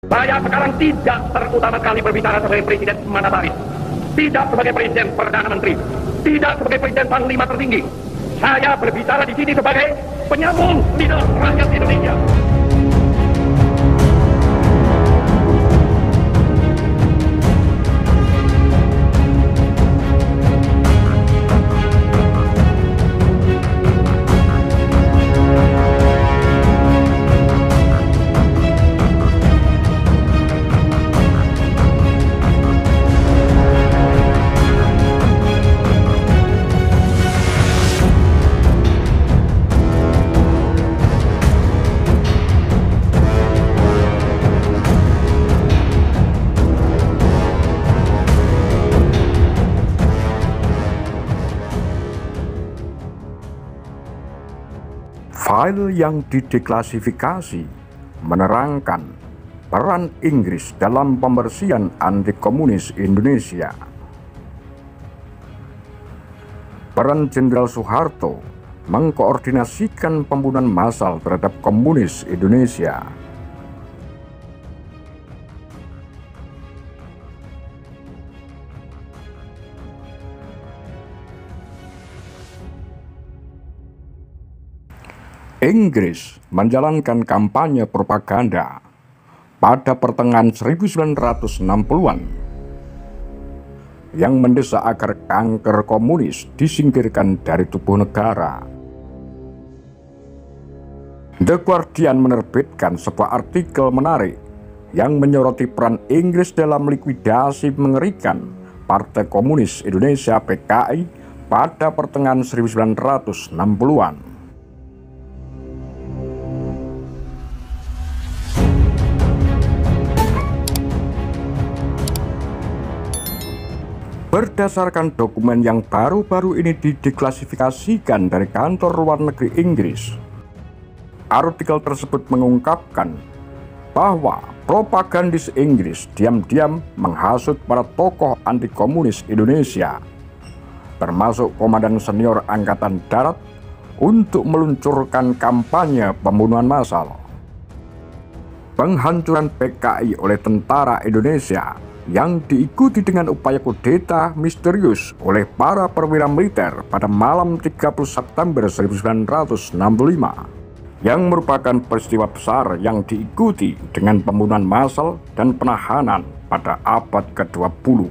Saya sekarang tidak terutama kali berbicara sebagai presiden mandataris, tidak sebagai presiden perdana menteri, tidak sebagai presiden panglima tertinggi. Saya berbicara di sini sebagai penyambung lidah rakyat Indonesia. File yang dideklasifikasi menerangkan peran Inggris dalam pembersihan anti-komunis Indonesia. Peran Jenderal Soeharto mengkoordinasikan pembunuhan massal terhadap komunis Indonesia. Inggris menjalankan kampanye propaganda pada pertengahan 1960-an yang mendesak agar kanker komunis disingkirkan dari tubuh negara. The Guardian menerbitkan sebuah artikel menarik yang menyoroti peran Inggris dalam likuidasi mengerikan Partai Komunis Indonesia (PKI) pada pertengahan 1960-an. Berdasarkan dokumen yang baru-baru ini dideklasifikasikan dari kantor luar negeri Inggris, artikel tersebut mengungkapkan bahwa propagandis Inggris diam-diam menghasut para tokoh anti-komunis Indonesia, termasuk Komandan Senior Angkatan Darat, untuk meluncurkan kampanye pembunuhan massal. Penghancuran PKI oleh tentara Indonesia yang diikuti dengan upaya kudeta misterius oleh para perwira militer pada malam 30 September 1965 yang merupakan peristiwa besar yang diikuti dengan pembunuhan massal dan penahanan pada abad ke-20.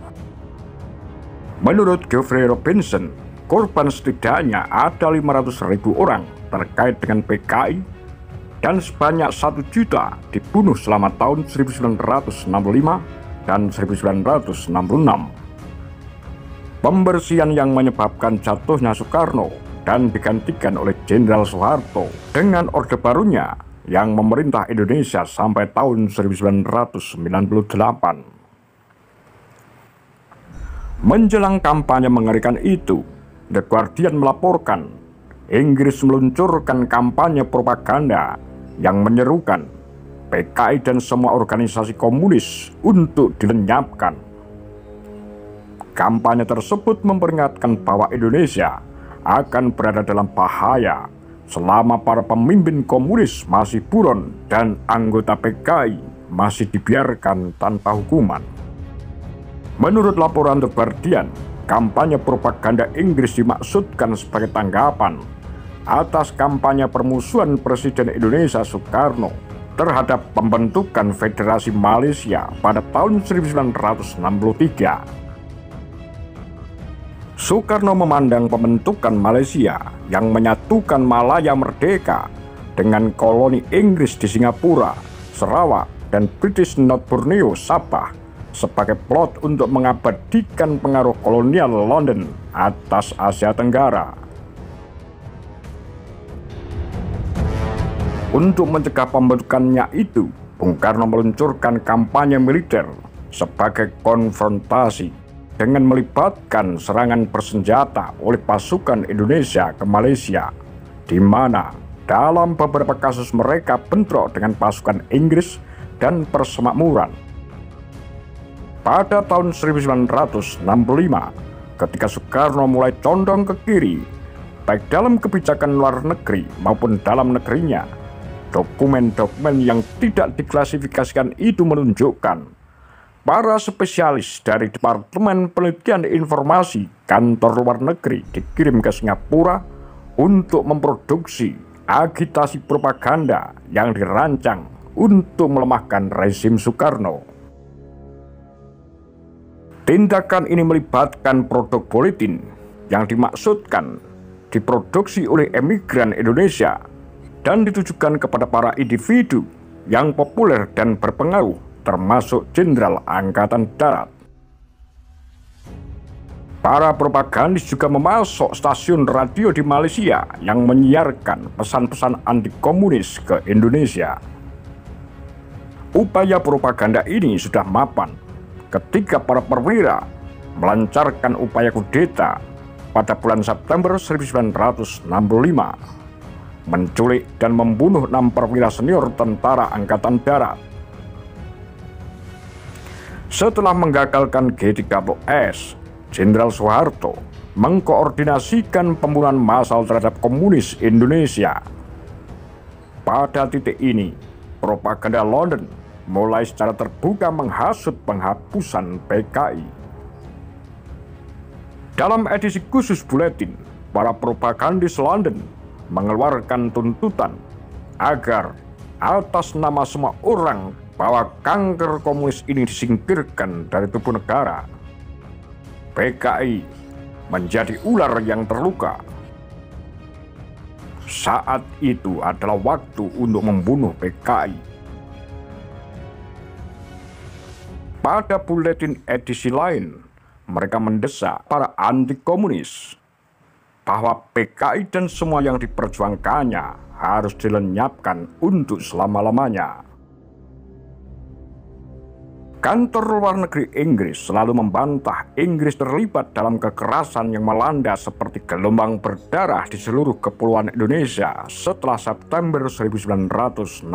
Menurut Geoffrey Robinson, korban setidaknya ada 500.000 orang terkait dengan PKI dan sebanyak 1 juta dibunuh selama tahun 1965 dan 1966. Pembersihan yang menyebabkan jatuhnya Soekarno dan digantikan oleh Jenderal Soeharto dengan Orde Barunya yang memerintah Indonesia sampai tahun 1998. Menjelang kampanye mengerikan itu, The Guardian melaporkan Inggris meluncurkan kampanye propaganda yang menyerukan PKI dan semua organisasi komunis untuk dilenyapkan. Kampanye tersebut memperingatkan bahwa Indonesia akan berada dalam bahaya selama para pemimpin komunis masih buron dan anggota PKI masih dibiarkan tanpa hukuman. Menurut laporan The Guardian, kampanye propaganda Inggris dimaksudkan sebagai tanggapan atas kampanye permusuhan Presiden Indonesia Soekarno terhadap pembentukan Federasi Malaysia pada tahun 1963. Soekarno memandang pembentukan Malaysia yang menyatukan Malaya merdeka dengan koloni Inggris di Singapura, Sarawak, dan British North Borneo, Sabah sebagai plot untuk mengabadikan pengaruh kolonial London atas Asia Tenggara. Untuk mencegah pembentukannya itu, Bung Karno meluncurkan kampanye militer sebagai konfrontasi dengan melibatkan serangan bersenjata oleh pasukan Indonesia ke Malaysia, di mana dalam beberapa kasus mereka bentrok dengan pasukan Inggris dan persemakmuran. Pada tahun 1965, ketika Soekarno mulai condong ke kiri, baik dalam kebijakan luar negeri maupun dalam negerinya, Dokumen-dokumen yang tidak diklasifikasikan itu menunjukkan para spesialis dari Departemen Penelitian Informasi Kantor Luar Negeri dikirim ke Singapura untuk memproduksi agitasi propaganda yang dirancang untuk melemahkan rezim Soekarno. Tindakan ini melibatkan produk politin yang dimaksudkan diproduksi oleh emigran Indonesia dan ditujukan kepada para individu yang populer dan berpengaruh, termasuk Jenderal Angkatan Darat. Para propagandis juga memasok stasiun radio di Malaysia yang menyiarkan pesan-pesan anti-komunis ke Indonesia. Upaya propaganda ini sudah mapan ketika para perwira melancarkan upaya kudeta pada bulan September 1965, menculik dan membunuh 6 perwira senior tentara Angkatan Darat. Setelah menggagalkan G30S, Jenderal Soeharto mengkoordinasikan pembunuhan massal terhadap komunis Indonesia. Pada titik ini, propaganda London mulai secara terbuka menghasut penghapusan PKI. Dalam edisi khusus buletin, para propagandis London mengeluarkan tuntutan agar atas nama semua orang bahwa kanker komunis ini disingkirkan dari tubuh negara. PKI menjadi ular yang terluka. Saat itu adalah waktu untuk membunuh PKI. Pada buletin edisi lain, mereka mendesak para anti-komunis bahwa PKI dan semua yang diperjuangkannya harus dilenyapkan untuk selama-lamanya. Kantor Luar Negeri Inggris selalu membantah Inggris terlibat dalam kekerasan yang melanda seperti gelombang berdarah di seluruh kepulauan Indonesia setelah September 1965.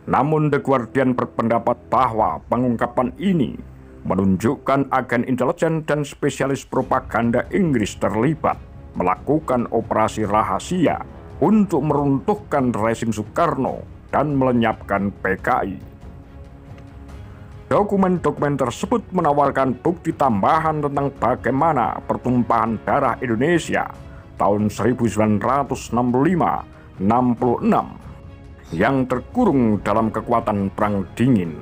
Namun The Guardian berpendapat bahwa pengungkapan ini menunjukkan agen intelijen dan spesialis propaganda Inggris terlibat melakukan operasi rahasia untuk meruntuhkan rezim Soekarno dan melenyapkan PKI. Dokumen-dokumen tersebut menawarkan bukti tambahan tentang bagaimana pertumpahan darah Indonesia tahun 1965-66 yang terkurung dalam kekuatan Perang Dingin.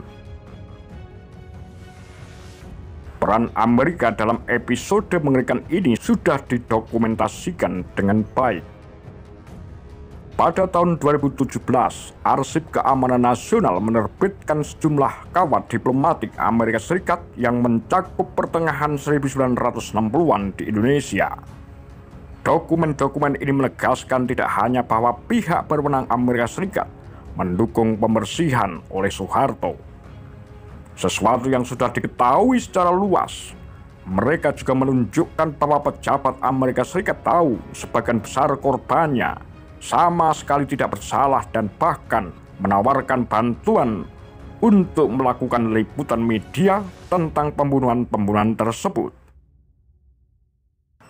Peran Amerika dalam episode mengerikan ini sudah didokumentasikan dengan baik. Pada tahun 2017, Arsip Keamanan Nasional menerbitkan sejumlah kawat diplomatik Amerika Serikat yang mencakup pertengahan 1960-an di Indonesia. Dokumen-dokumen ini menegaskan tidak hanya bahwa pihak berwenang Amerika Serikat mendukung pembersihan oleh Soeharto, sesuatu yang sudah diketahui secara luas. Mereka juga menunjukkan bahwa pejabat Amerika Serikat tahu sebagian besar korbannya sama sekali tidak bersalah dan bahkan menawarkan bantuan untuk melakukan liputan media tentang pembunuhan-pembunuhan tersebut.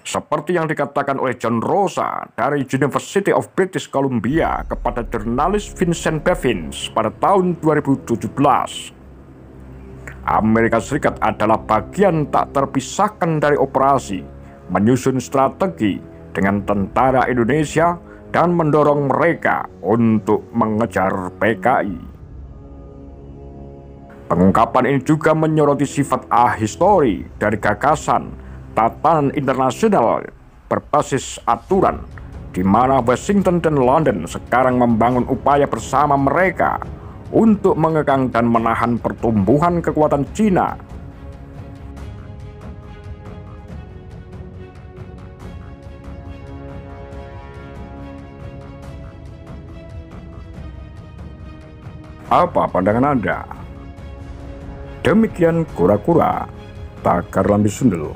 Seperti yang dikatakan oleh John Rosa dari University of British Columbia kepada jurnalis Vincent Bevins pada tahun 2017, Amerika Serikat adalah bagian tak terpisahkan dari operasi menyusun strategi dengan tentara Indonesia dan mendorong mereka untuk mengejar PKI. Pengungkapan ini juga menyoroti sifat ahistori dari gagasan tatanan internasional berbasis aturan, di mana Washington dan London sekarang membangun upaya bersama mereka untuk mengekang dan menahan pertumbuhan kekuatan Cina. Apa pandangan Anda? Demikian kura-kura Takar Lambi Sundel.